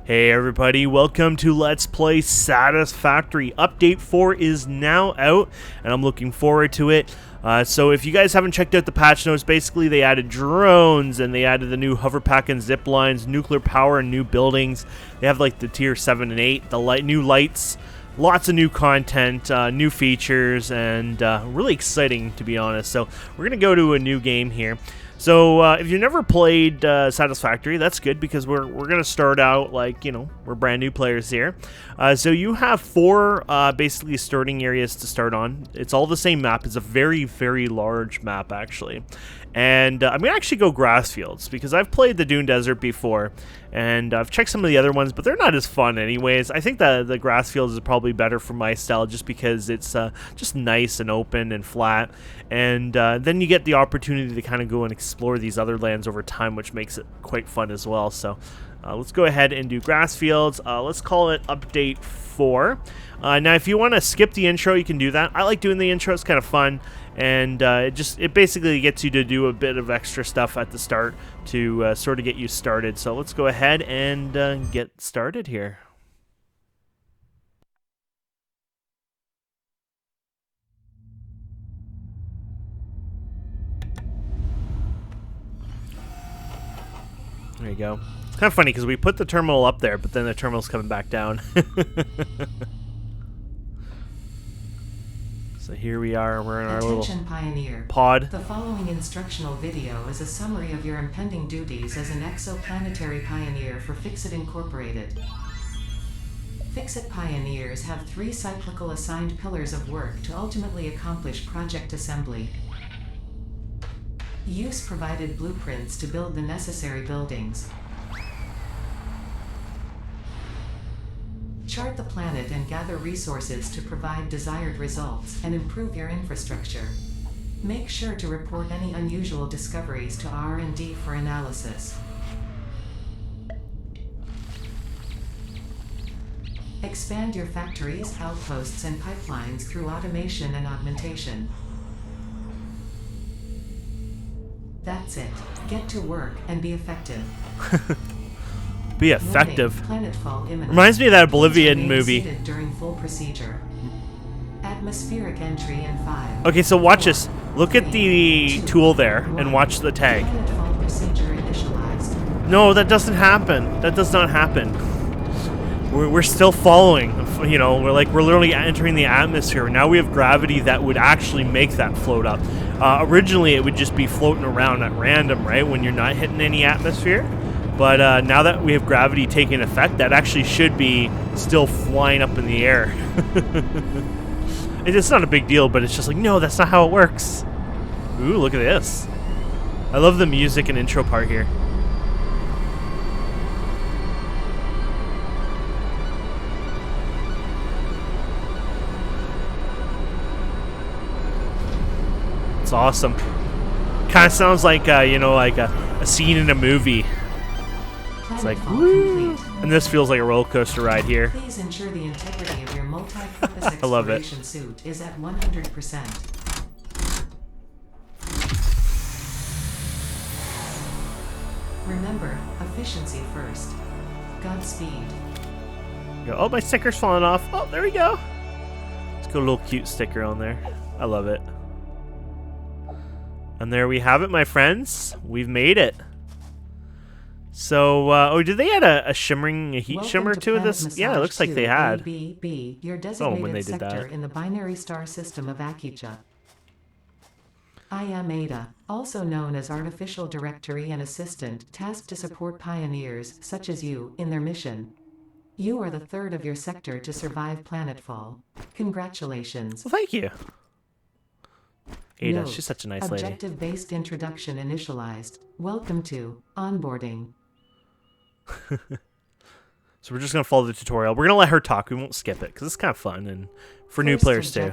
Hey everybody, welcome to Let's Play Satisfactory. Update 4 is now out, and I'm looking forward to it. So if you guys haven't checked out the patch notes, basically they added drones, and they added the new hover pack and zip lines, nuclear power, and new buildings. They have like the tier 7 and 8, the new lights, lots of new content, new features, and really exciting to be honest. So we're going to go to a new game here. So if you've never played Satisfactory, that's good because we're going to start out like, you know, we're brand new players here. So you have 4 basically starting areas to start on. It's all the same map. It's a very, very large map actually. And I'm going to actually go grass fields because I've played the Dune Desert before and I've checked some of the other ones, but they're not as fun anyways. I think the grass fields is probably better for my style just because it's just nice and open and flat. And then you get the opportunity to kind of go and explore these other lands over time, which makes it quite fun as well. So let's go ahead and do grass fields. Let's call it update 4. Now, if you want to skip the intro, you can do that. I like doing the intro. It's kind of fun. And it basically gets you to do a bit of extra stuff at the start to sort of get you started. So let's go ahead and get started here. There you go. It's kind of funny because we put the terminal up there, but then the terminal's coming back down. So here we are, we're in our little Pioneer. Pod. The following instructional video is a summary of your impending duties as an exoplanetary pioneer for Fixit Incorporated. Fixit Pioneers have 3 cyclical assigned pillars of work to ultimately accomplish project assembly. Use provided blueprints to build the necessary buildings. Chart the planet and gather resources to provide desired results and improve your infrastructure. Make sure to report any unusual discoveries to R&D for analysis. Expand your factories, outposts, and pipelines through automation and augmentation. That's it. Get to work and be effective. Be effective. Planetfall imminent. Reminds me of that Bolivian movie. During full procedure. Atmospheric entry in 5. Okay, so watch this. Look at the tool there and watch the tag. Planetfall procedure initialized. No, that doesn't happen. That does not happen. We're still following. You know, we're literally entering the atmosphere. Now we have gravity that would actually make that float up. Originally, it would just be floating around at random, right, when you're not hitting any atmosphere. But now that we have gravity taking effect, that actually should be still flying up in the air. It's not a big deal, but it's just like, no, that's not how it works. Ooh, look at this. I love the music and intro part here. It's awesome. Kind of sounds like, you know, like a scene in a movie. It's like, woo! And this feels like a roller coaster ride here. Please ensure the integrity of your multi-purpose I love it. exploration suit is at 100%. Remember, efficiency first. Godspeed. Oh, my sticker's falling off. Oh, there we go. Let's go a little cute sticker on there. I love it. And there we have it, my friends. We've made it. So, oh, did they add a heat shimmer to this? Yeah, it looks like they had. B, your designated when they did sector that. in the binary star system of Akicha. I am Ada, also known as Artificial Directory and Assistant, tasked to support pioneers, such as you, in their mission. You are the 3rd of your sector to survive planetfall. Congratulations. Well, thank you. Ada, Note, she's such a nice lady. Objective-based introduction initialized. Welcome to onboarding. So we're just going to follow the tutorial. We're going to let her talk. We won't skip it because it's kind of fun and for new players too.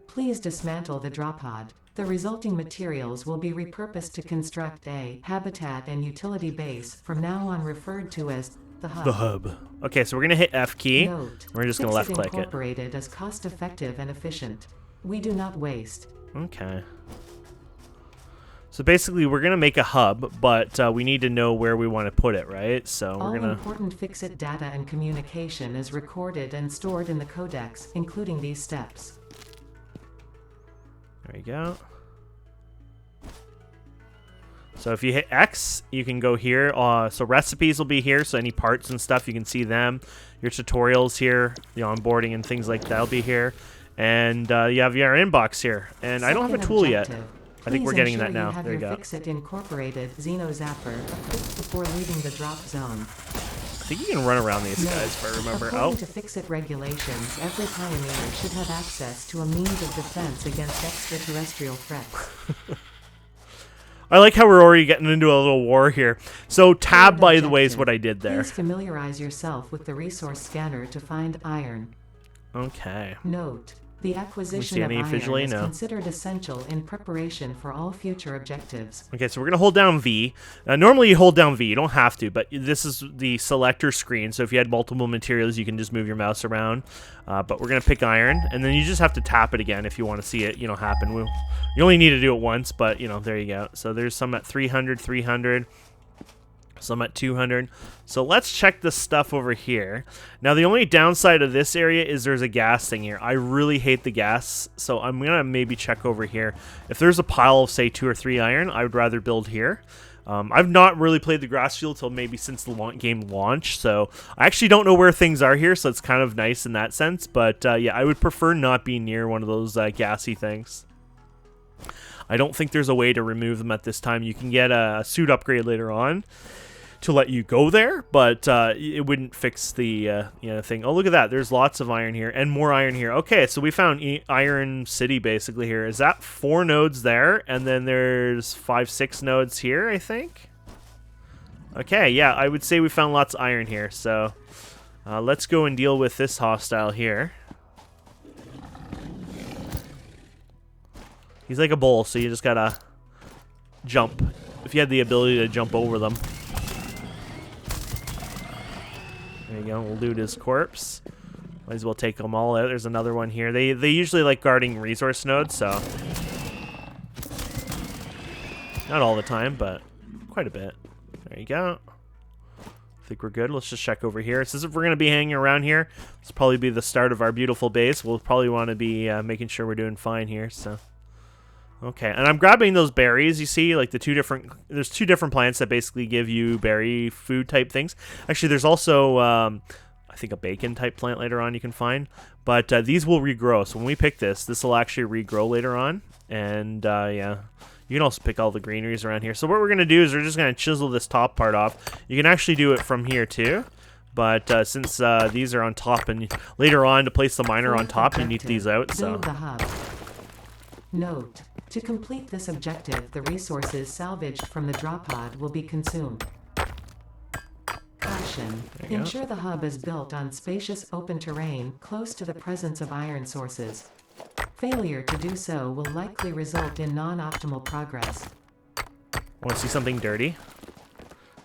Please dismantle the drop pod. The resulting materials will be repurposed to construct a habitat and utility base, from now on referred to as the hub. The hub. Okay, so we're going to hit F key. Note, We're just going to left click it. Incorporated as cost-effective and efficient. We do not waste. Okay. So basically, we're going to make a hub, but we need to know where we want to put it, right? So All we're going to... important fix-it data and communication is recorded and stored in the codex, including these steps. There you go. So if you hit X, you can go here. So recipes will be here, so any parts and stuff, you can see them. Your tutorials here, the onboarding and things like that will be here. And you have your inbox here. And I don't have a tool yet. I think we're getting that now. There you go. Fix-it incorporated Xeno Zapper equipped before leaving the drop zone. I think you can run around these guys, if I remember. According to fix-it regulations, every pioneer should have access to a means of defense against extraterrestrial threats. I like how we're already getting into a little war here. So tab, by the way, is what I did there. Please familiarize yourself with the resource scanner to find iron. Okay. Note: the acquisition of iron visually? is No. considered essential in preparation for all future objectives. Okay, so we're going to hold down V. Normally you hold down V. You don't have to, but this is the selector screen. So if you had multiple materials, you can just move your mouse around. But we're going to pick iron, and then you just have to tap it again if you want to see it, happen. You only need to do it once, but, there you go. So there's some at 300, 300. Some at 200. So let's check this stuff over here. Now, the only downside of this area is there's a gas thing here. I really hate the gas, so I'm going to maybe check over here. If there's a pile of, say, 2 or 3 iron, I would rather build here. I've not really played the grass field till maybe since the game launched, so I actually don't know where things are here, so it's kind of nice in that sense. But, yeah, I would prefer not being near one of those gassy things. I don't think there's a way to remove them at this time. You can get a suit upgrade later on to let you go there, but it wouldn't fix the thing. Oh, look at that. There's lots of iron here and more iron here. Okay, so we found Iron City basically here. Is that 4 nodes there? And then there's 5, 6 nodes here, I think. Okay, yeah, I would say we found lots of iron here. So let's go and deal with this hostile here. He's like a bull, so you just gotta jump. If you had the ability to jump over them. There you go. We'll loot his corpse. Might as well take them all out. There's another one here. They usually like guarding resource nodes, so not all the time, but quite a bit. There you go. I think we're good. Let's just check over here. It says if we're going to be hanging around here, this will probably be the start of our beautiful base. We'll probably want to be making sure we're doing fine here. So, okay, and I'm grabbing those berries. You see, like there's 2 different plants that basically give you berry food type things. Actually, there's also I think a bacon type plant later on you can find, but these will regrow. So when we pick this will actually regrow later on, and yeah. You can also pick all the greeneries around here. So what we're going to do is we're just going to chisel this top part off. You can actually do it from here too. But since these are on top, and later on to place the miner on top, you need these out. So. Build the hub. Note: to complete this objective, the resources salvaged from the drop pod will be consumed. Caution: ensure the hub is built on spacious open terrain close to the presence of iron sources. Failure to do so will likely result in non-optimal progress. Want to see something dirty?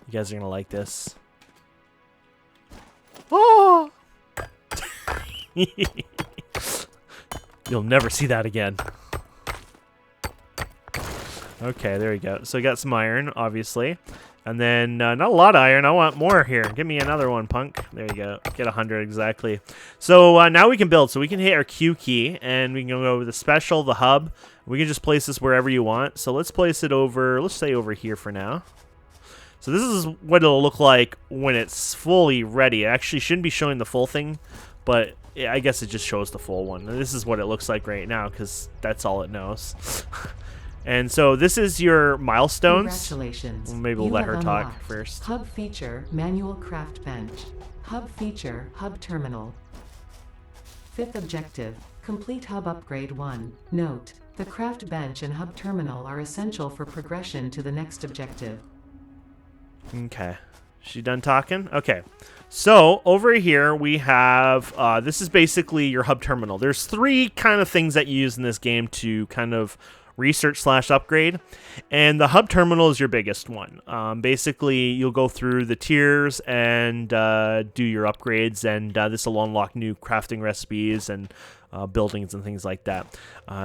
You guys are going to like this. Oh! You'll never see that again. Okay, there we go. So we got some iron, obviously. And then, not a lot of iron. I want more here. Give me another one, punk. There you go. Get 100 exactly. So now we can build. So we can hit our Q key, and we can go with the special, the hub. We can just place this wherever you want. So let's place it over, let's say over here for now. So this is what it'll look like when it's fully ready. It actually shouldn't be showing the full thing, but I guess it just shows the full one. And this is what it looks like right now, because that's all it knows. And so this is your milestones. Congratulations. Well, maybe we'll let her talk first. Hub feature, manual craft bench. Hub feature, hub terminal. 5th objective, complete hub upgrade 1. Note: the craft bench and hub terminal are essential for progression to the next objective. Okay. She done talking? Okay. So over here we have, this is basically your hub terminal. There's 3 kind of things that you use in this game to kind of research/upgrade, and the hub terminal is your biggest one. Basically, you'll go through the tiers and do your upgrades, and this will unlock new crafting recipes and buildings and things like that.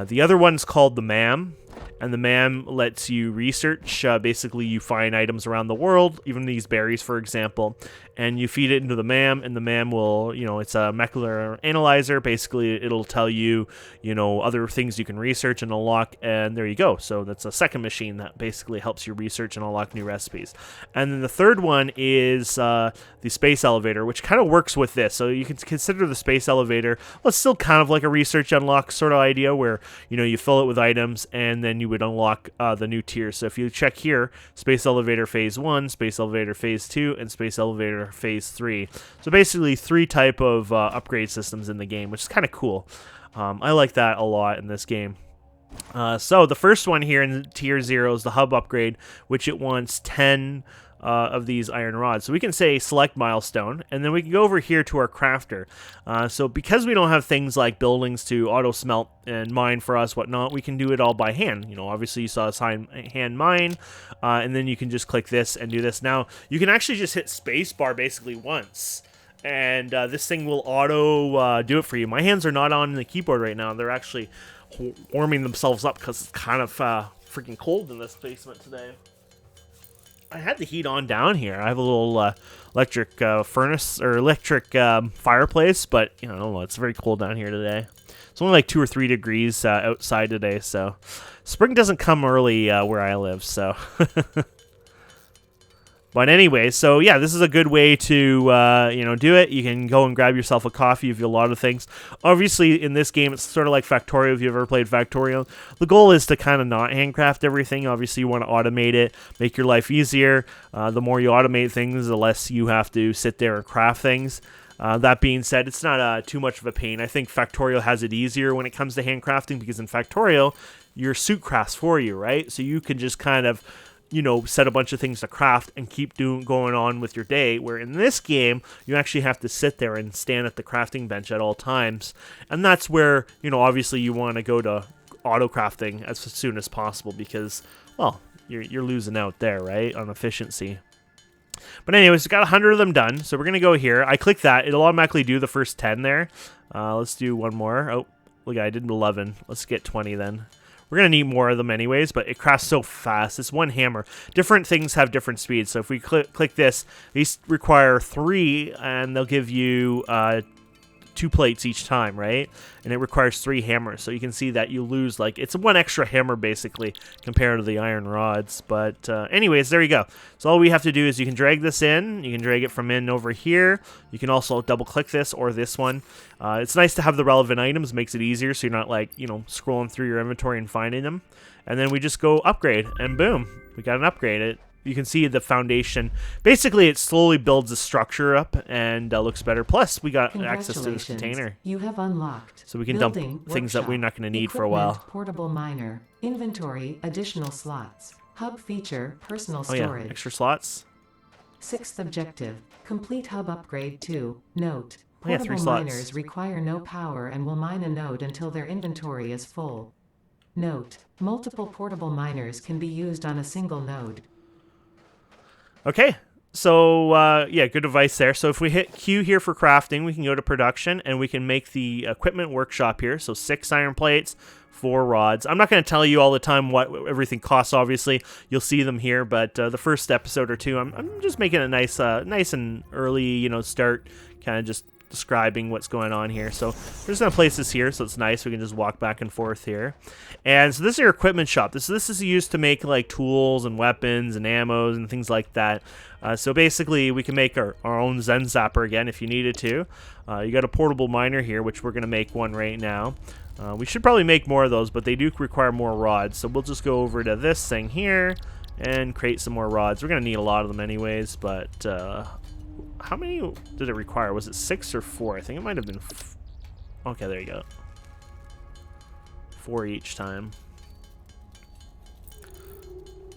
The other one's called the MAM, and the MAM lets you research. Basically, you find items around the world, even these berries, for example, and you feed it into the MAM, and the MAM will, it's a molecular analyzer. Basically, it'll tell you, other things you can research and unlock, and there you go. So that's a second machine that basically helps you research and unlock new recipes. And then the third one is the space elevator, which kind of works with this. So you can consider the space elevator, well, it's still kind of like a research unlock sort of idea where, you fill it with items and then you would unlock the new tiers. So if you check here, space elevator phase 1, space elevator phase 2, and space elevator phase 3. So basically 3 type of upgrade systems in the game, which is kind of cool. I like that a lot in this game. So the first one here in tier 0 is the hub upgrade, which it wants 10 of these iron rods. So we can say select milestone, and then we can go over here to our crafter. So because we don't have things like buildings to auto smelt and mine for us, whatnot, we can do it all by hand. Obviously you saw us hand mine, and then you can just click this and do this. Now you can actually just hit spacebar basically once, and this thing will auto do it for you. My hands are not on the keyboard right now. They're actually warming themselves up because it's kind of freaking cold in this basement today. I had the heat on down here. I have a little electric furnace or electric fireplace, but I don't know. It's very cold down here today. It's only like 2 or 3 degrees outside today, so spring doesn't come early where I live. So, but anyway, so yeah, this is a good way to do it. You can go and grab yourself a coffee if you have a lot of things. Obviously, in this game, it's sort of like Factorio. If you've ever played Factorio, the goal is to kind of not handcraft everything. Obviously, you want to automate it, make your life easier. The more you automate things, the less you have to sit there and craft things. That being said, it's not too much of a pain. I think Factorio has it easier when it comes to handcrafting because in Factorio, your suit crafts for you, right? So you can just kind of set a bunch of things to craft and keep going on with your day, where in this game, you actually have to sit there and stand at the crafting bench at all times. And that's where, obviously you want to go to auto crafting as soon as possible because, well, you're losing out there, right, on efficiency. But anyways, we got 100 of them done, so we're going to go here. I click that. It'll automatically do the first 10 there. Let's do one more. Oh, look, I did 11. Let's get 20 then. We're going to need more of them anyways, but it crafts so fast. It's one hammer. Different things have different speeds. So if we click this, these require 3, and they'll give you 2 plates each time, right? And it requires 3 hammers. So you can see that you lose, it's 1 extra hammer, basically, compared to the iron rods. But anyways, there you go. So all we have to do is you can drag this in. You can drag it from in over here. You can also double-click this or this one. It's nice to have the relevant items. Makes it easier so you're not, scrolling through your inventory and finding them. And then we just go upgrade, and boom, we got an upgrade. You can see the foundation. Basically, it slowly builds the structure up and looks better. Plus, we got access to this container. You have unlocked. So we can dump things that we're not going to need for a while. Portable miner. Inventory. Additional slots. Hub feature. Personal storage. Yeah, extra slots. 6th objective. Complete hub upgrade 2. Note. Yeah, 3 slots. Miners require no power and will mine a node until their inventory is full. Note. Multiple portable miners can be used on a single node. Okay, so yeah, good advice there. So if we hit Q here for crafting, we can go to production, and we can make the equipment workshop here. So 6 iron plates, 4 rods. I'm not going to tell you all the time what everything costs, obviously. You'll see them here, but the first episode or two, I'm just making it nice and early, start, kind of just describing what's going on here. So we're just going to place this here, so it's nice. We can just walk back and forth here. And so this is your equipment shop. This is used to make tools and weapons and ammos and things like that. So basically, we can make our own Zen Zapper again if you needed to. You got a portable miner here, which we're going to make one right now. We should probably make more of those, but they do require more rods. So we'll just go over to this thing here and create some more rods. We're going to need a lot of them anyways, but how many did it require? Was it 6 or 4? I think it might have been... Okay, there you go. 4 each time.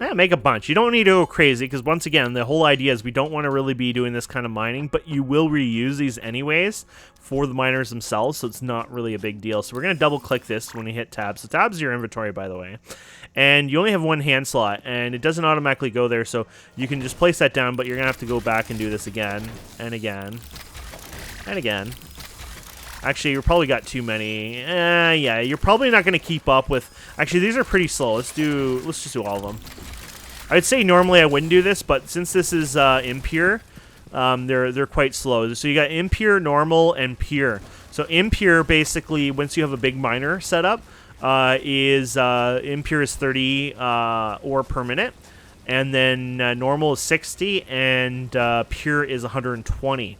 Yeah, make a bunch. You don't need to go crazy, because once again, the whole idea is we don't want to really be doing this kind of mining, but you will reuse these anyways for the miners themselves, so it's not really a big deal. So we're going to double-click this when we hit tab. So tab is your inventory, by the way. And you only have 1 hand slot, and it doesn't automatically go there, so you can just place that down, but you're going to have to go back and do this again, and again, and again. Actually, you probably got too many. Yeah, you're probably not going to keep up with... Actually, these are pretty slow. Let's just do all of them. I'd say normally I wouldn't do this, but since this is impure, they're quite slow. So you got impure, normal, and pure. So impure, basically, once you have a big miner set up, impure is 30 ore per minute, and then normal is 60, and pure is 120.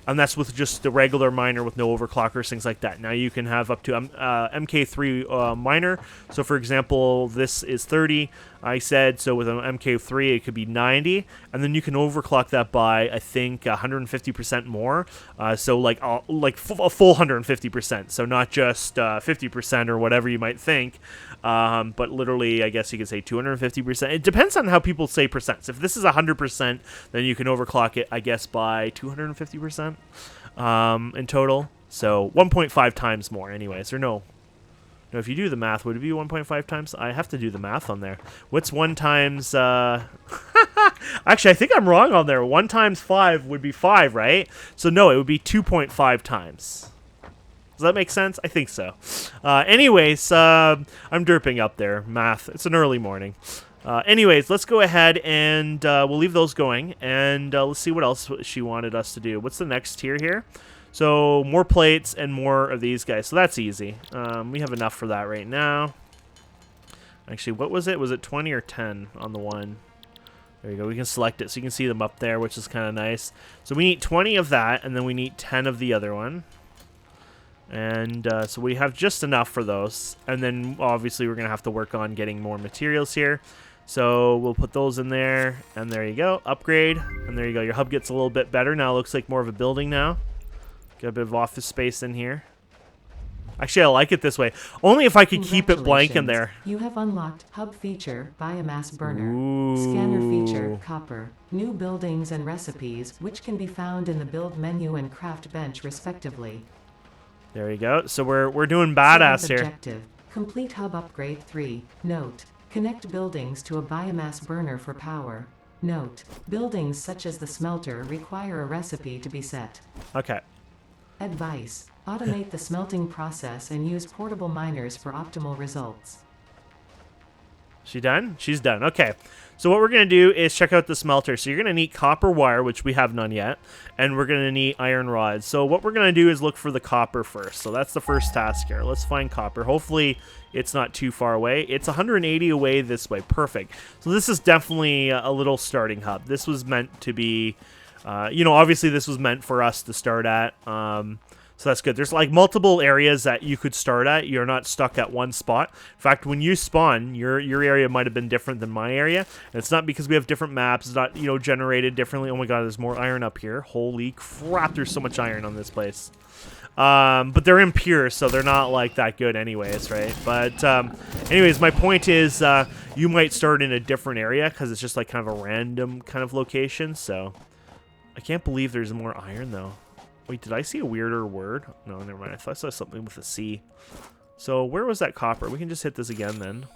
And that's with just the regular miner with no overclockers, things like that. Now you can have up to MK3 miner. So for example, this is 30, I said. So with an MK3, it could be 90. And then you can overclock that by, I think, 150% more. So like a full 150%. So not just 50% or whatever you might think. But literally, I guess you could say 250%. It depends on how people say percents. If this is 100%, then you can overclock it, I guess, by 250% in total. So 1.5 times more anyways. Or no, if you do the math, would it be 1.5 times? I have to do the math on there. What's 1 times... Actually, I think I'm wrong on there. 1 times 5 would be 5, right? So no, it would be 2.5 times. Does that make sense? I think so. Anyways, I'm derping up there. Math. It's an early morning. Anyways, let's go ahead and we'll leave those going. And let's see what else she wanted us to do. What's the next tier here? So more plates and more of these guys. So that's easy. We have enough for that right now. Actually, what was it? Was it 20 or 10 on the one? There you go. We can select it so you can see them up there, which is kind of nice. So we need 20 of that, and then we need 10 of the other one. And so we have just enough for those. And then obviously we're going to have to work on getting more materials here. So we'll put those in there. And there you go. Upgrade. And there you go. Your hub gets a little bit better. Now it looks like more of a building now. Got a bit of office space in here. Actually, I like it this way. Only if I could keep it blank in there. You have unlocked hub feature, biomass burner, Ooh. scanner feature, copper, new buildings and recipes, which can be found in the build menu and craft bench respectively. There you go. So we're doing badass here. Objective. Complete hub upgrade 3. Note. Connect buildings to a biomass burner for power. Note. Buildings such as the smelter require a recipe to be set. Okay. Advice. Automate the smelting process and use portable miners for optimal results. She done? She's done. Okay. So what we're going to do is check out the smelter. So you're going to need copper wire, which we have none yet, and we're going to need iron rods. So what we're going to do is look for the copper first. So that's the first task here. Let's find copper. Hopefully it's not too far away. It's 180 away this way. Perfect. So this is definitely a little starting hub. This was meant to be, obviously this was meant for us to start at. So that's good. There's like multiple areas that you could start at. You're not stuck at one spot. In fact, when you spawn, your area might have been different than my area. And it's not because we have different maps. It's not, generated differently. Oh my god, there's more iron up here. Holy crap, there's so much iron on this place. But they're impure, so they're not like that good anyways, right? But anyways, my point is you might start in a different area because it's just like kind of a random kind of location. So I can't believe there's more iron though. Wait, did I see a weirder word? No, never mind. I thought I saw something with a C. So where was that copper? We can just hit this again then.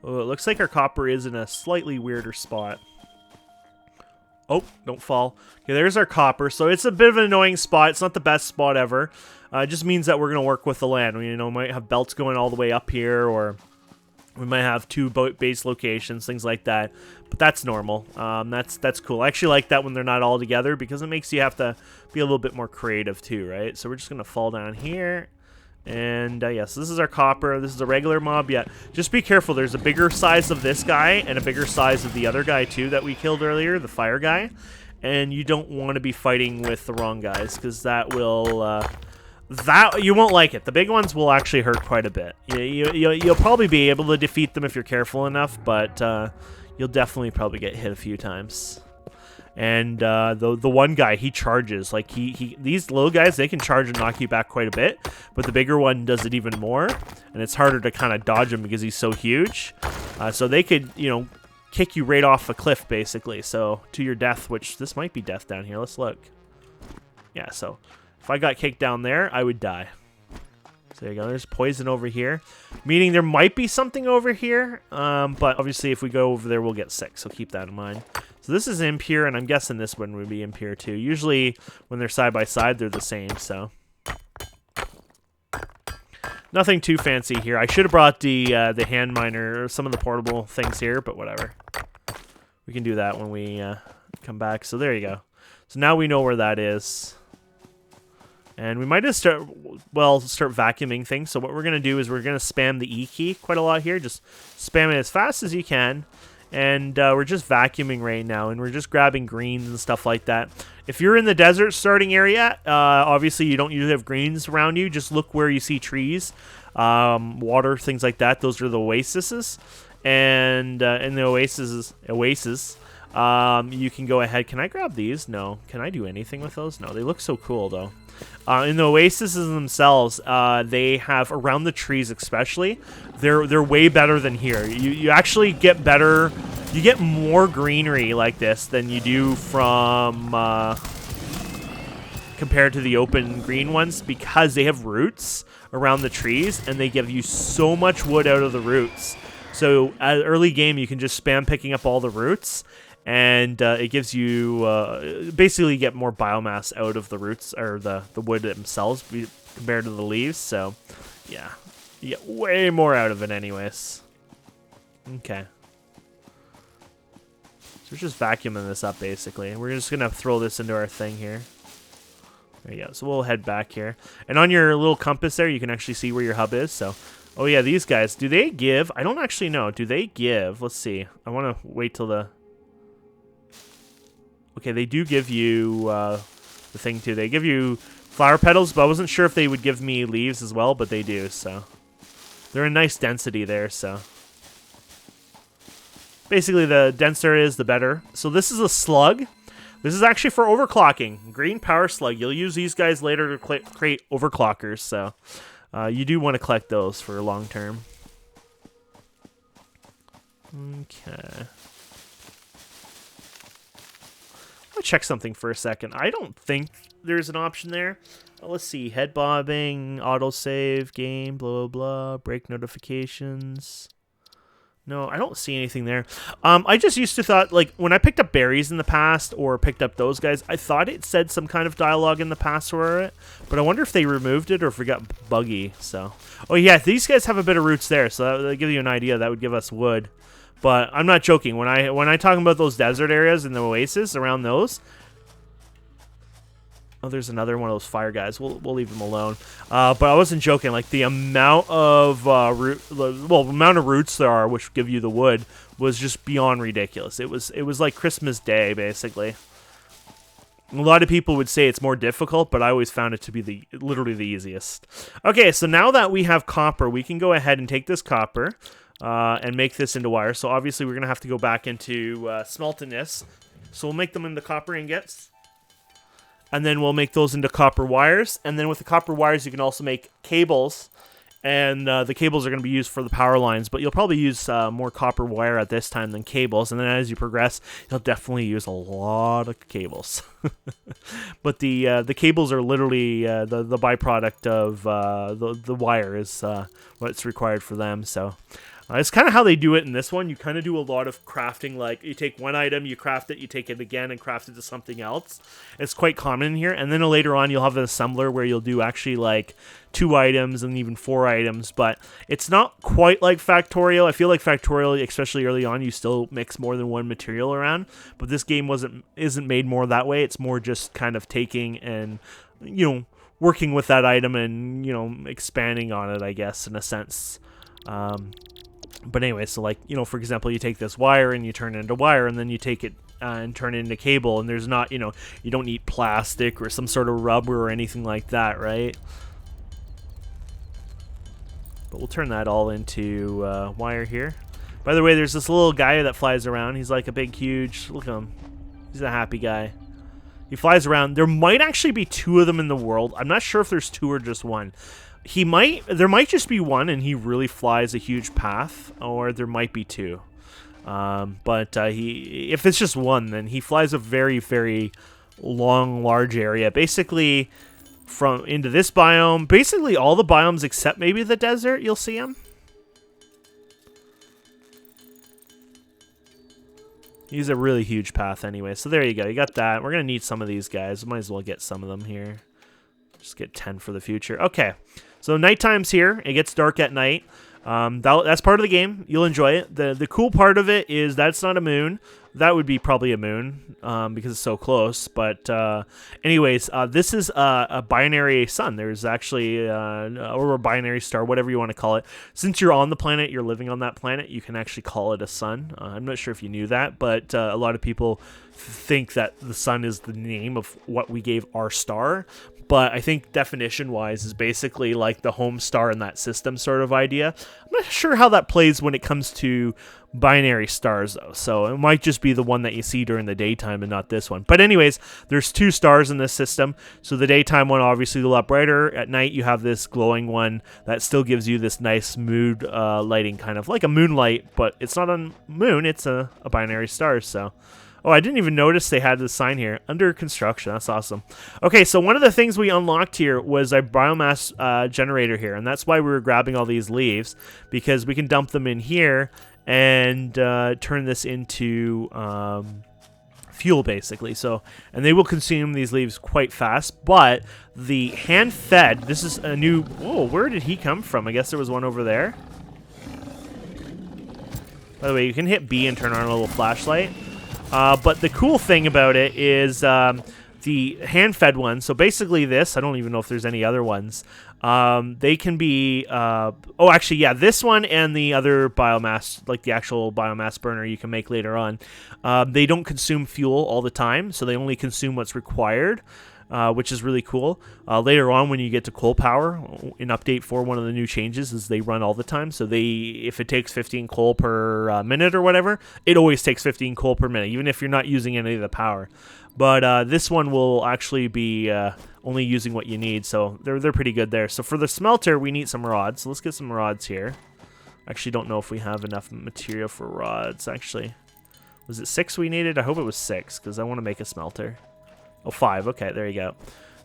Oh, it looks like our copper is in a slightly weirder spot. Oh, don't fall. Okay, there's our copper. So it's a bit of an annoying spot. It's not the best spot ever. It just means that we're going to work with the land. We might have belts going all the way up here, or we might have 2 base locations, things like that. But that's normal. That's cool. I actually like that when they're not all together because it makes you have to be a little bit more creative too, right? So we're just going to fall down here. And yes, this is our copper. This is a regular mob. Yeah, just be careful. There's a bigger size of this guy and a bigger size of the other guy too that we killed earlier, the fire guy. And you don't want to be fighting with the wrong guys because that will... you won't like it. The big ones will actually hurt quite a bit. You'll probably be able to defeat them if you're careful enough, but you'll definitely probably get hit a few times. And the one guy, he charges. Like these little guys, they can charge and knock you back quite a bit, but the bigger one does it even more, and it's harder to kind of dodge him because he's so huge. So they could, kick you right off a cliff basically. So to your death, which this might be death down here. Let's look. Yeah. So if I got kicked down there, I would die. So there you go. There's poison over here, meaning there might be something over here. But obviously, if we go over there, we'll get sick. So keep that in mind. So this is impure, and I'm guessing this one would be impure too. Usually when they're side by side, they're the same, so. Nothing too fancy here. I should have brought the hand miner or some of the portable things here, but whatever. We can do that when we come back. So there you go. So now we know where that is. And we might just start vacuuming things. So what we're going to do is we're going to spam the E key quite a lot here. Just spam it as fast as you can. And we're just vacuuming right now. And we're just grabbing greens and stuff like that. If you're in the desert starting area, obviously you don't usually have greens around you. Just look where you see trees, water, things like that. Those are the oases. And in the oasis, you can go ahead. Can I grab these? No. Can I do anything with those? No. They look so cool, though. In the oases themselves, they have, around the trees especially, they're way better than here. You actually get better, you get more greenery like this than you do from, compared to the open green ones, because they have roots around the trees, and they give you so much wood out of the roots. So at early game, you can just spam picking up all the roots, and it gives you basically you get more biomass out of the roots, or the wood themselves compared to the leaves. So yeah, you get way more out of it anyways. Okay. So we're just vacuuming this up basically. We're just going to throw this into our thing here. There you go. So we'll head back here. And on your little compass there, you can actually see where your hub is. So, oh yeah, these guys, do they give? I don't actually know. Do they give? Let's see. I want to wait till the... Okay, they do give you the thing too. They give you flower petals, but I wasn't sure if they would give me leaves as well, but they do, so. They're a nice density there, so. Basically, the denser it is, the better. So this is a slug. This is actually for overclocking. Green power slug. You'll use these guys later to create overclockers, so you do want to collect those for long term. Okay. I'll check something for a second. I don't think there's an option there. Let's see. Head bobbing, autosave, game, blah, blah, blah, break notifications. No, I don't see anything there. I just used to thought, like, when I picked up berries in the past or picked up those guys, I thought it said some kind of dialogue in the past for it. But I wonder if they removed it or if it got buggy, so. Oh, yeah, these guys have a bit of roots there, so that would give you an idea. That would give us wood. But I'm not joking. When I talk about those desert areas and the oasis around those... Oh, there's another one of those fire guys. We'll leave them alone. But I wasn't joking. Like, the amount of roots there are, which give you the wood, was just beyond ridiculous. It was like Christmas Day, basically. A lot of people would say it's more difficult, but I always found it to be literally the easiest. Okay, so now that we have copper, we can go ahead and take this copper and make this into wire. So obviously we're going to have to go back into smelting this. So we'll make them into copper ingots. And then we'll make those into copper wires. And then with the copper wires, you can also make cables. And the cables are going to be used for the power lines. But you'll probably use more copper wire at this time than cables. And then as you progress, you'll definitely use a lot of cables. But the cables are literally the byproduct of the wire is what's required for them. So... it's kind of how they do it in this one. You kind of do a lot of crafting, like you take one item, you craft it, you take it again and craft it to something else. It's quite common in here. And then later on, you'll have an assembler where you'll do actually like 2 items and even 4 items. But it's not quite like Factorial. I feel like Factorial, especially early on, you still mix more than one material around. But this game isn't made more that way. It's more just kind of taking and, working with that item and, expanding on it, I guess, in a sense. But anyway, so like, for example, you take this wire and you turn it into wire, and then you take it and turn it into cable, and there's not, you don't need plastic or some sort of rubber or anything like that, right? But we'll turn that all into wire here. By the way, there's this little guy that flies around. He's like a big, huge, look at him. He's a happy guy. He flies around. There might actually be 2 of them in the world. I'm not sure if there's 2 or just 1. There might just be 1 and he really flies a huge path, or there might be 2. But if it's just 1, then he flies a very, very long, large area. Basically, into this biome, basically all the biomes except maybe the desert, you'll see him. He's a really huge path anyway. So there you go. You got that. We're going to need some of these guys. Might as well get some of them here. Just get 10 for the future. Okay. So nighttime's here. It gets dark at night. That's part of the game. You'll enjoy it. The cool part of it is that's not a moon. That would be probably a moon because it's so close. But anyways, this is a binary sun. There's actually or a binary star, whatever you want to call it. Since you're on the planet, you're living on that planet, you can actually call it a sun. I'm not sure if you knew that, but a lot of people think that the sun is the name of what we gave our star. But I think definition-wise is basically like the home star in that system sort of idea. I'm not sure how that plays when it comes to binary stars, though. So it might just be the one that you see during the daytime and not this one. But anyways, there's 2 stars in this system. So the daytime one, obviously, a lot brighter. At night, you have this glowing one that still gives you this nice mood lighting, kind of like a moonlight. But it's not a moon. It's a binary star, so... Oh, I didn't even notice they had the sign here. Under construction. That's awesome. Okay, so one of the things we unlocked here was a biomass generator here, and that's why we were grabbing all these leaves, because we can dump them in here and turn this into fuel, basically. So, and they will consume these leaves quite fast, but the hand-fed, this is a new... Whoa, where did he come from? I guess there was one over there. By the way, you can hit B and turn on a little flashlight. But the cool thing about it is the hand-fed one. So basically this, I don't even know if there's any other ones. They can be, oh, actually, yeah, this one and the other biomass, like the actual biomass burner you can make later on. They don't consume fuel all the time, so they only consume what's required. Which is really cool. Later on, when you get to coal power, in Update 4, one of the new changes is they run all the time. So if it takes 15 coal per minute or whatever, it always takes 15 coal per minute, even if you're not using any of the power. But this one will actually be only using what you need, so they're pretty good there. So for the smelter, we need some rods. So let's get some rods here. Actually, don't know if we have enough material for rods, actually. Was it 6 we needed? I hope it was 6, because I want to make a smelter. Oh, 5. Okay, there you go.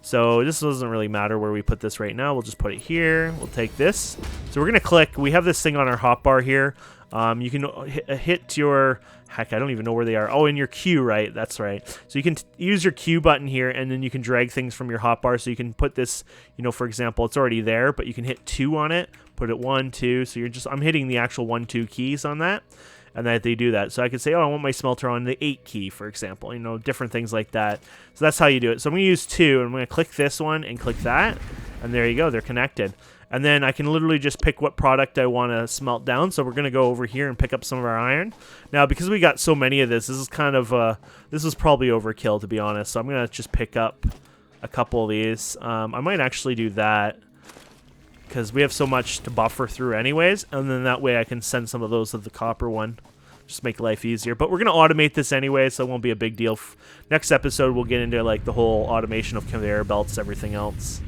So this doesn't really matter where we put this right now. We'll just put it here. We'll take this. So we're going to click. We have this thing on our hotbar here. You can hit your... Heck, I don't even know where they are. Oh, in your Q, right? That's right. So you can use your Q button here, and then you can drag things from your hotbar. So you can put this, you know, for example, it's already there, but you can hit 2 on it. Put it 1, 2. So I'm hitting the actual 1, 2 keys on that. And that they do that. So I could say, oh, I want my smelter on the 8 key, for example. You know, different things like that. So that's how you do it. So I'm going to use 2, and I'm going to click this one and click that. And there you go. They're connected. And then I can literally just pick what product I want to smelt down. So we're going to go over here and pick up some of our iron. Now, because we got so many of this is kind of, this is probably overkill, to be honest. So I'm going to just pick up a couple of these. I might actually do that, because we have so much to buffer through anyways, and then that way I can send some of those to the copper one. Just make life easier. But we're going to automate this anyway, so it won't be a big deal. Next episode, we'll get into like the whole automation of conveyor belts, everything else.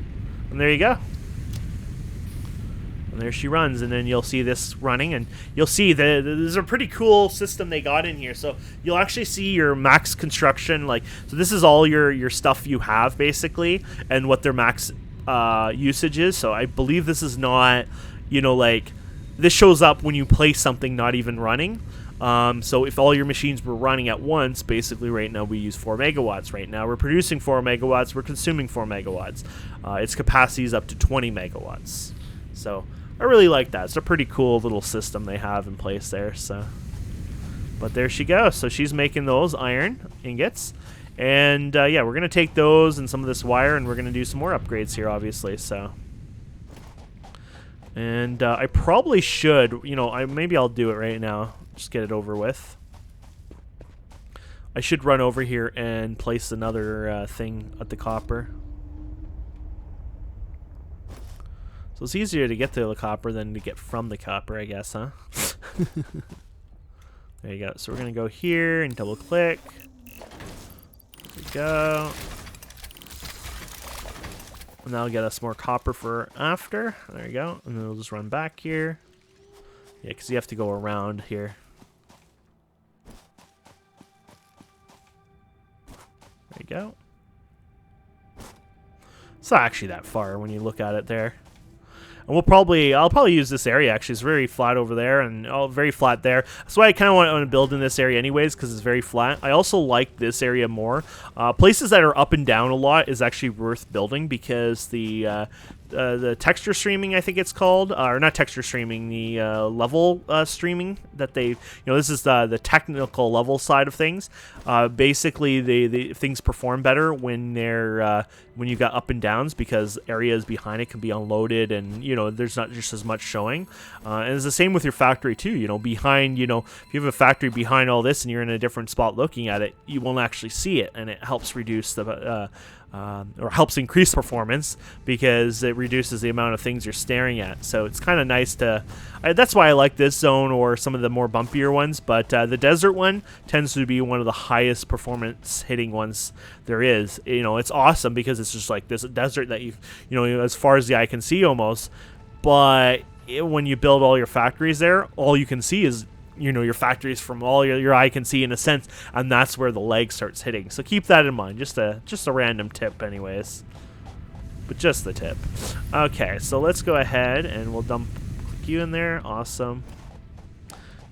And there you go. And there she runs, and then you'll see this running, and you'll see that there's a pretty cool system they got in here. So you'll actually see your max construction, like, so this is all your stuff you have, basically, and what their max usage is. So I believe this is not, you know, like, this shows up when you place something not even running. So if all your machines were running at once, basically right now we use 4 megawatts. Right now we're producing 4 megawatts, we're consuming 4 megawatts. Its capacity is up to 20 megawatts. So I really like that. It's a pretty cool little system they have in place there. So, but there she goes. So she's making those iron ingots. And yeah, we're going to take those and some of this wire, and we're going to do some more upgrades here, obviously. So, and I probably should, you know, maybe I'll do it right now. Just get it over with. I should run over here and place another thing at the copper. So it's easier to get to the copper than to get from the copper, I guess, huh? There you go. So we're going to go here and double click. There we go. And that'll get us more copper for after. There you go. And then we'll just run back here. Yeah, because you have to go around here. There you go. It's not actually that far when you look at it there. And I'll probably use this area actually. It's very flat over there and very flat there. That's why I kind of want to build in this area anyways, because it's very flat. I also like this area more. Places that are up and down a lot is actually worth building because the texture streaming, I think it's called, or not texture streaming, the level streaming that they, this is the technical level side of things. Basically, the things perform better when they're when you got up and downs because areas behind it can be unloaded and there's not just as much showing. And it's the same with your factory too. Behind, if you have a factory behind all this and you're in a different spot looking at it, you won't actually see it, and it helps reduce the or helps increase performance because it reduces the amount of things you're staring at. So it's kind of nice to... that's why I like this zone or some of the more bumpier ones, but the desert one tends to be one of the highest performance hitting ones there is. It's awesome because it's just like this desert that as far as the eye can see almost, but when you build all your factories there, all you can see is your factories from all your eye can see in a sense, and that's where the leg starts hitting. So keep that in mind. Just a random tip anyways, but just the tip. Okay, so let's go ahead and we'll click you in there. Awesome.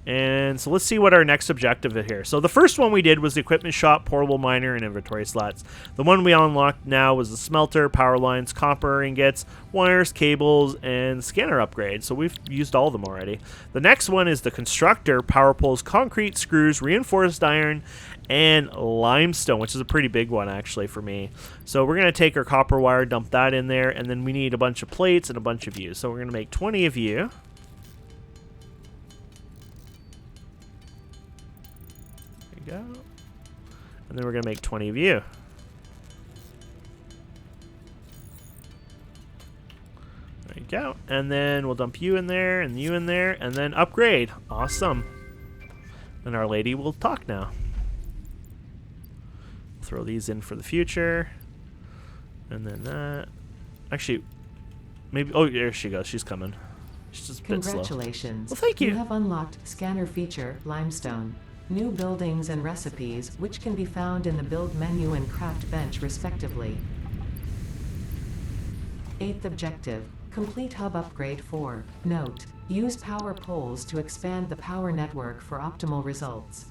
And so let's see what our next objective is here. So the first one we did was the equipment shop, portable miner, and inventory slots. The one we unlocked now was the smelter, power lines, copper ingots, wires, cables, and scanner upgrade. So we've used all of them already. The next one is the constructor, power poles, concrete, screws, reinforced iron, and limestone, which is a pretty big one actually for me. So we're going to take our copper wire, dump that in there, and then we need a bunch of plates and a bunch of you. So we're going to make 20 of you. Go. And then we're going to make 20 of you. There you go. And then we'll dump you in there and you in there and then upgrade. Awesome. And our lady will talk now. Throw these in for the future. And then that. Actually, maybe... Oh, there she goes. She's coming. She's just a bit slow. Congratulations. Well, thank you. You have unlocked scanner feature, limestone. New buildings and recipes, which can be found in the build menu and craft bench respectively. 8th objective, complete hub upgrade 4. Note, use power poles to expand the power network for optimal results.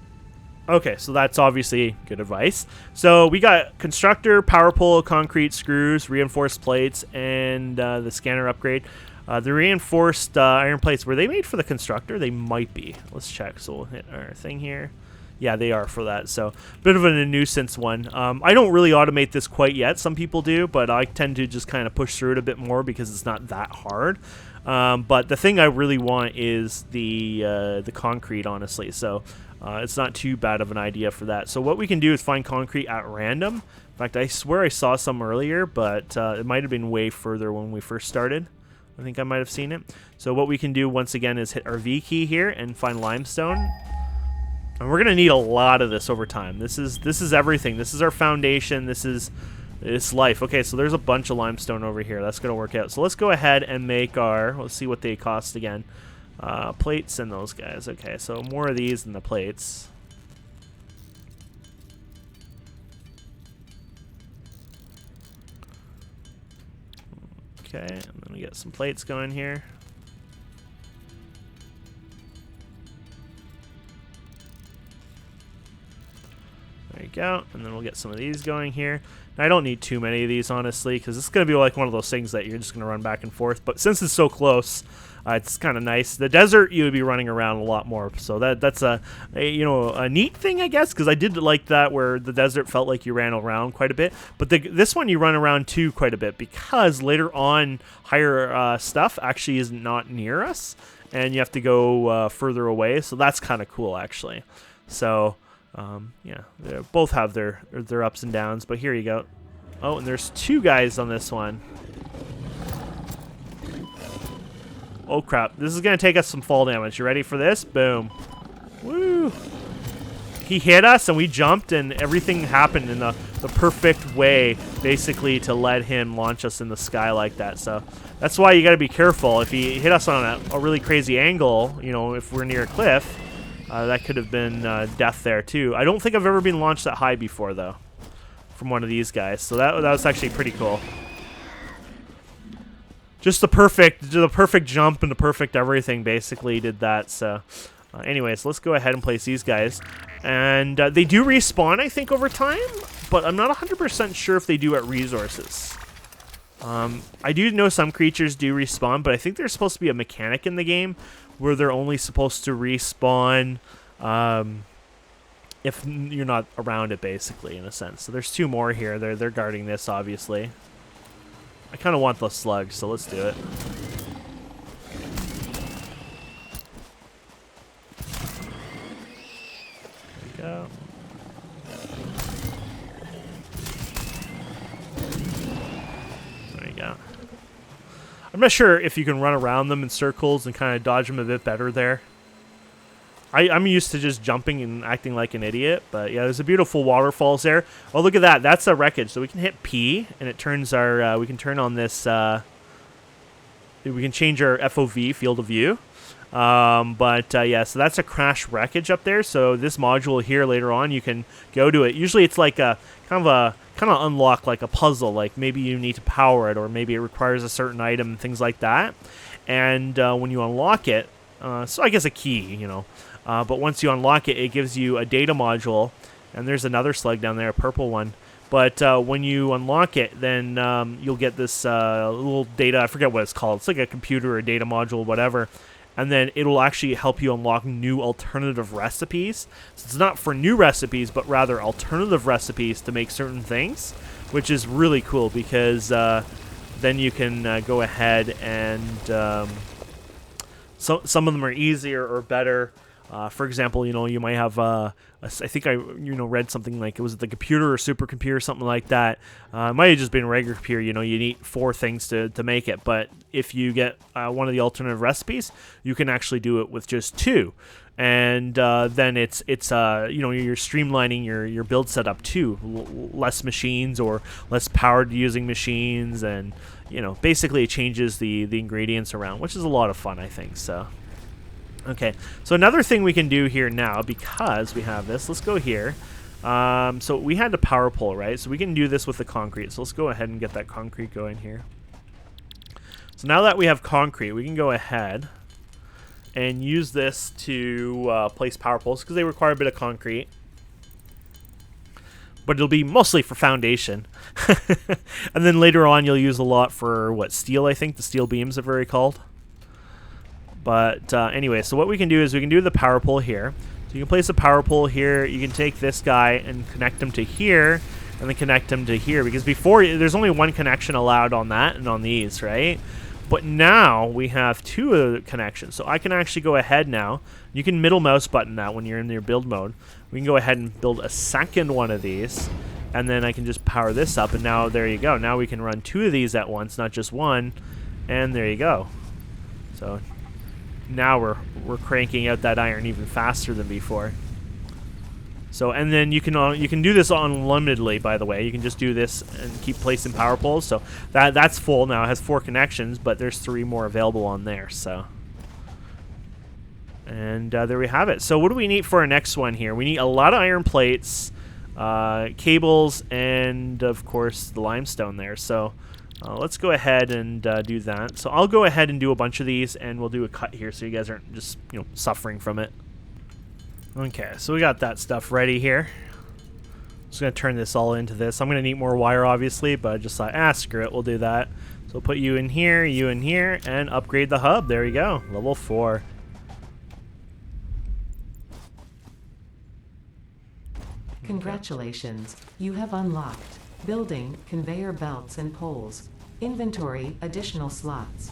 Okay, so that's obviously good advice. So we got constructor, power pole, concrete, screws, reinforced plates, and the scanner upgrade. The reinforced iron plates, were they made for the constructor? They might be. Let's check. So we'll hit our thing here. Yeah, they are for that. So a bit of a nuisance one. I don't really automate this quite yet. Some people do, but I tend to just kind of push through it a bit more because it's not that hard. But the thing I really want is the concrete, honestly. So it's not too bad of an idea for that. So what we can do is find concrete at random. In fact, I swear I saw some earlier, but it might have been way further when we first started. I think I might have seen it. So what we can do once again is hit our V key here and find limestone. And we're gonna need a lot of this over time. This is everything. This is our foundation. It's life. Okay, so there's a bunch of limestone over here. That's gonna work out. So let's go ahead and make our. Let's see what they cost again. Plates and those guys. Okay, so more of these than the plates. Okay, and then we get some plates going here. There you go, and then we'll get some of these going here. Now, I don't need too many of these, honestly, because it's going to be like one of those things that you're just going to run back and forth. But since it's so close, it's kind of nice. The desert, you would be running around a lot more, so that's a neat thing, I guess, because I did like that where the desert felt like you ran around quite a bit. But this one you run around too quite a bit because later on, higher stuff actually is not near us, and you have to go further away. So that's kind of cool, actually. So. Yeah, they both have their ups and downs, but here you go. Oh, and there's two guys on this one. Oh crap, this is gonna take us some fall damage. You ready for this? Boom. Woo! He hit us and we jumped and everything happened in the perfect way, basically, to let him launch us in the sky like that. So that's why you gotta be careful. If he hit us on a really crazy angle, if we're near a cliff, that could have been death there too. I don't think I've ever been launched that high before though, from one of these guys. So that was actually pretty cool. just the perfect jump and the perfect everything basically did that. So anyways, let's go ahead and place these guys. And they do respawn, I think, over time, but I'm not 100% sure if they do at resources. I do know some creatures do respawn, but I think there's supposed to be a mechanic in the game where they're only supposed to respawn if you're not around it, basically, in a sense. So there's 2 more here. They're guarding this, obviously. I kind of want the slugs, so let's do it. There we go. There you go. I'm not sure if you can run around them in circles and kind of dodge them a bit better there. I'm used to just jumping and acting like an idiot, but yeah, there's a beautiful waterfalls there. Oh, look at that. That's a wreckage. So we can hit P, and it turns our, we can turn on this, we can change our FOV, field of view. Yeah, so that's a crash wreckage up there. So this module here later on, you can go to it. Usually it's like a kind of unlock, like a puzzle, like maybe you need to power it, or maybe it requires a certain item and things like that. And when you unlock it, so I guess a key, you know. But once you unlock it, it gives you a data module, and there's another slug down there, a purple one. But when you unlock it, then you'll get this little data, I forget what it's called. It's like a computer or a data module, whatever. And then it'll actually help you unlock new alternative recipes. So it's not for new recipes, but rather alternative recipes to make certain things, which is really cool because then you can go ahead and some of them are easier or better. For example, you know, you might have, I think I, read something like, it was the computer or supercomputer or something like that. It might have just been a regular computer, you know, you need 4 things to make it. But if you get one of the alternative recipes, you can actually do it with just 2. And then it's you're streamlining your build setup too. Less machines or less powered using machines. And, basically it changes the ingredients around, which is a lot of fun, I think, so. Okay, so another thing we can do here now, because we have this, let's go here. So we had the power pole, right? So we can do this with the concrete. So let's go ahead and get that concrete going here. So now that we have concrete, we can go ahead and use this to place power poles, because they require a bit of concrete. But it'll be mostly for foundation. And then later on, you'll use a lot for, steel, I think. The steel beams are very called. But anyway, so what we can do is we can do the power pole here. So you can place a power pole here. You can take this guy and connect him to here, and then connect him to here. Because before, there's only 1 connection allowed on that and on these, right? But now we have 2 connections. So I can actually go ahead now. You can middle mouse button that when you're in your build mode. We can go ahead and build a second one of these. And then I can just power this up. And now there you go. Now we can run 2 of these at once, not just 1. And there you go. So now we're cranking out that iron even faster than before. So, and then you can do this unlimitedly, by the way. You can just do this and keep placing power poles. So that's full now. It has 4 connections, but there's 3 more available on there. So, and there we have it. So what do we need for our next one here? We need a lot of iron plates, cables, and of course the limestone there. So let's go ahead and do that. So I'll go ahead and do a bunch of these, and we'll do a cut here so you guys aren't just suffering from it. Okay, so we got that stuff ready here. Just gonna turn this all into this. I'm gonna need more wire, obviously, but I just thought, screw it, we'll do that. So we'll put you in here, and upgrade the hub. There you go, level 4. Congratulations, you have unlocked building, conveyor belts and poles. Inventory, additional slots.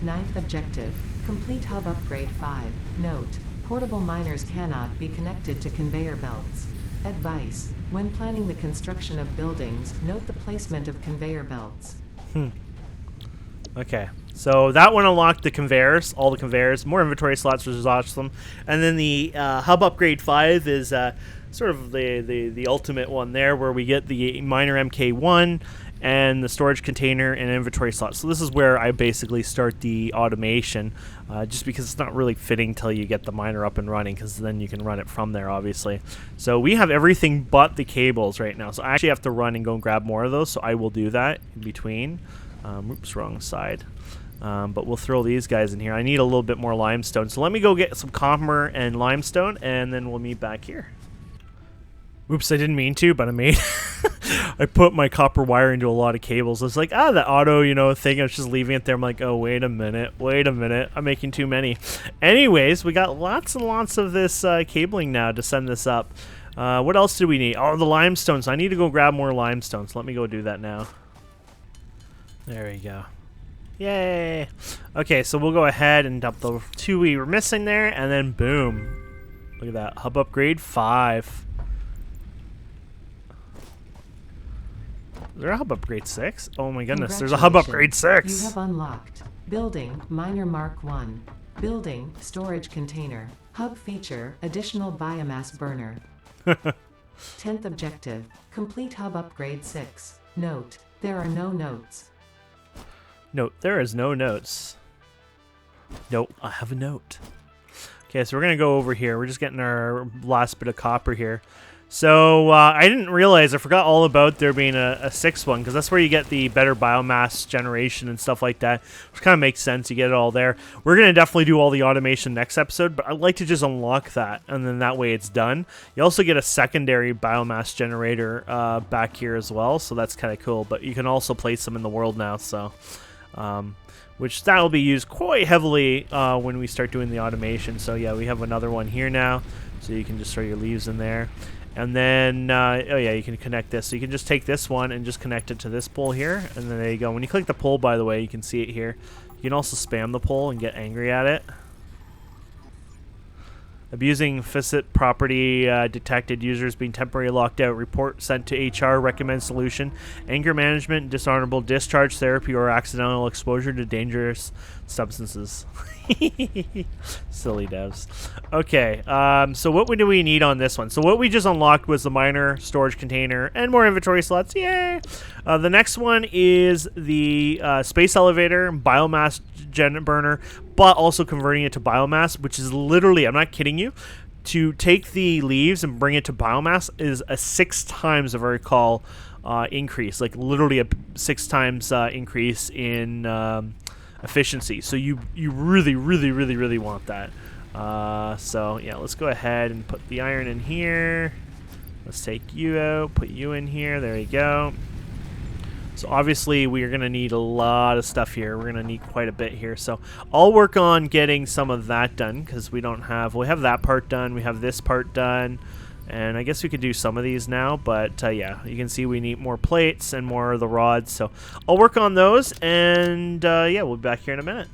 9th objective, complete hub upgrade 5. Note, portable miners cannot be connected to conveyor belts. Advice, when planning the construction of buildings, note the placement of conveyor belts. Okay, so that one unlocked the conveyors, all the conveyors, more inventory slots, which is awesome. And then the hub upgrade 5 is sort of the ultimate one there, where we get the miner MK1 and the storage container and inventory slots. So this is where I basically start the automation, just because it's not really fitting till you get the miner up and running, because then you can run it from there, obviously. So we have everything but the cables right now. So I actually have to run and go and grab more of those, so I will do that in between. Oops, wrong side. But we'll throw these guys in here. I need a little bit more limestone. So let me go get some copper and limestone, and then we'll meet back here. Oops, I didn't mean to, but I made... I put my copper wire into a lot of cables. It's like, the auto, thing. I was just leaving it there. I'm like, oh, wait a minute. I'm making too many. Anyways, we got lots and lots of this cabling now to send this up. What else do we need? Oh, the limestone. So I need to go grab more limestone. So let me go do that now. There we go. Yay. Okay, so we'll go ahead and dump the 2 we were missing there, and then boom. Look at that. Hub upgrade 5. Is there a hub upgrade 6? Oh my goodness, there's a hub upgrade 6! You have unlocked Building Miner Mark 1. Building Storage Container. Hub feature Additional Biomass Burner. 10th objective. Complete hub upgrade 6. Note, there are no notes. Note, there is no notes. Nope, I have a note. Okay, so we're going to go over here. We're just getting our last bit of copper here. So, I didn't realize, I forgot all about there being a 6th one, because that's where you get the better biomass generation and stuff like that, which kind of makes sense. You get it all there. We're going to definitely do all the automation next episode, but I'd like to just unlock that, and then that way it's done. You also get a secondary biomass generator back here as well, so that's kind of cool, but you can also place them in the world now, so... which that will be used quite heavily when we start doing the automation. So yeah, we have another one here now, so you can just throw your leaves in there. And then, oh yeah, you can connect this. So you can just take this one and just connect it to this pole here, and then there you go. When you click the pole, by the way, you can see it here. You can also spam the pole and get angry at it. Abusing Facet property detected. Users being temporarily locked out. Report sent to HR. Recommend solution. Anger management, dishonorable discharge therapy, or accidental exposure to dangerous substances. Silly devs. Okay, so what do we need on this one? So what we just unlocked was the miner, storage container, and more inventory slots. Yay! The next one is the space elevator, biomass burner, but also converting it to biomass, which is literally, I'm not kidding you, to take the leaves and bring it to biomass is a 6 times, if I recall, increase. Like literally a 6 times increase in efficiency. So you really, really, really, really want that. So yeah, let's go ahead and put the iron in here. Let's take you out, put you in here. There you go. So obviously we are going to need a lot of stuff here. We're going to need quite a bit here. So I'll work on getting some of that done, because we have that part done. We have this part done. And I guess we could do some of these now. But yeah, you can see we need more plates and more of the rods. So I'll work on those. And yeah, we'll be back here in a minute.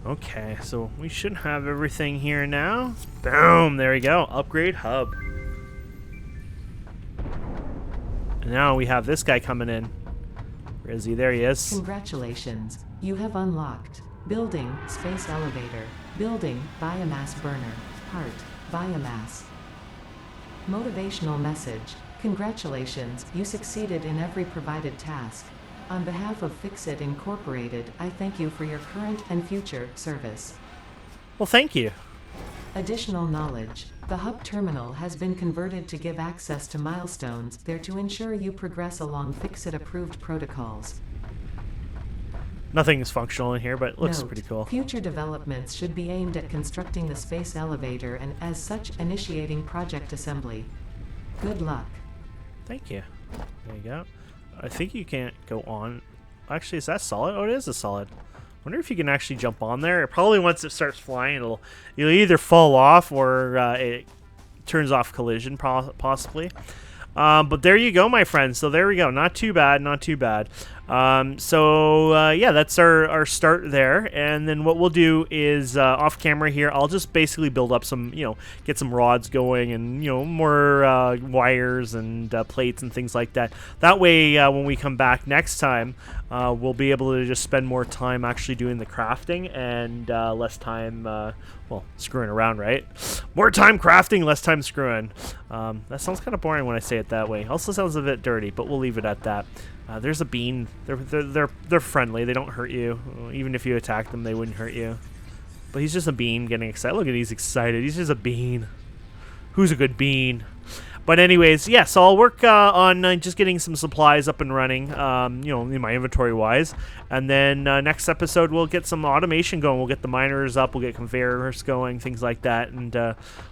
Okay, so we should have everything here now. Boom, there we go. Upgrade hub. And now we have this guy coming in. Where is he? There he is. Congratulations. You have unlocked Building Space Elevator. Building Biomass Burner. Part Biomass. Motivational message. Congratulations, you succeeded in every provided task. On behalf of Fixit Incorporated, I thank you for your current and future service. Well, thank you. Additional knowledge. The hub terminal has been converted to give access to milestones there to ensure you progress along Fixit-approved protocols. Nothing is functional in here, but it looks Note, pretty cool. Future developments should be aimed at constructing the space elevator and, as such, initiating project assembly. Good luck. Thank you. There you go. I think you can't go on. Actually, is that solid? Oh, it is a solid. Wonder if you can actually jump on there. Probably once it starts flying, you'll either fall off or it turns off collision, possibly. But there you go, my friends. So there we go. Not too bad. Not too bad. Yeah, that's our start there. And then what we'll do is off camera here, I'll just basically build up some, get some rods going and, more wires and plates and things like that. That way, when we come back next time, we'll be able to just spend more time actually doing the crafting and less time, screwing around, right? More time crafting, less time screwing. That sounds kind of boring when I say it that way. Also sounds a bit dirty, but we'll leave it at that. There's a bean. They're friendly. They don't hurt you. Even if you attack them, they wouldn't hurt you. But he's just a bean getting excited. Look at he's excited. He's just a bean. Who's a good bean? But anyways, yeah, so I'll work on just getting some supplies up and running, in my inventory-wise. And then next episode, we'll get some automation going. We'll get the miners up, we'll get conveyors going, things like that, and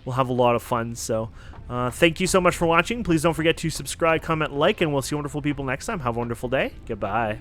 we'll have a lot of fun. So thank you so much for watching. Please don't forget to subscribe, comment, like, and we'll see wonderful people next time. Have a wonderful day. Goodbye.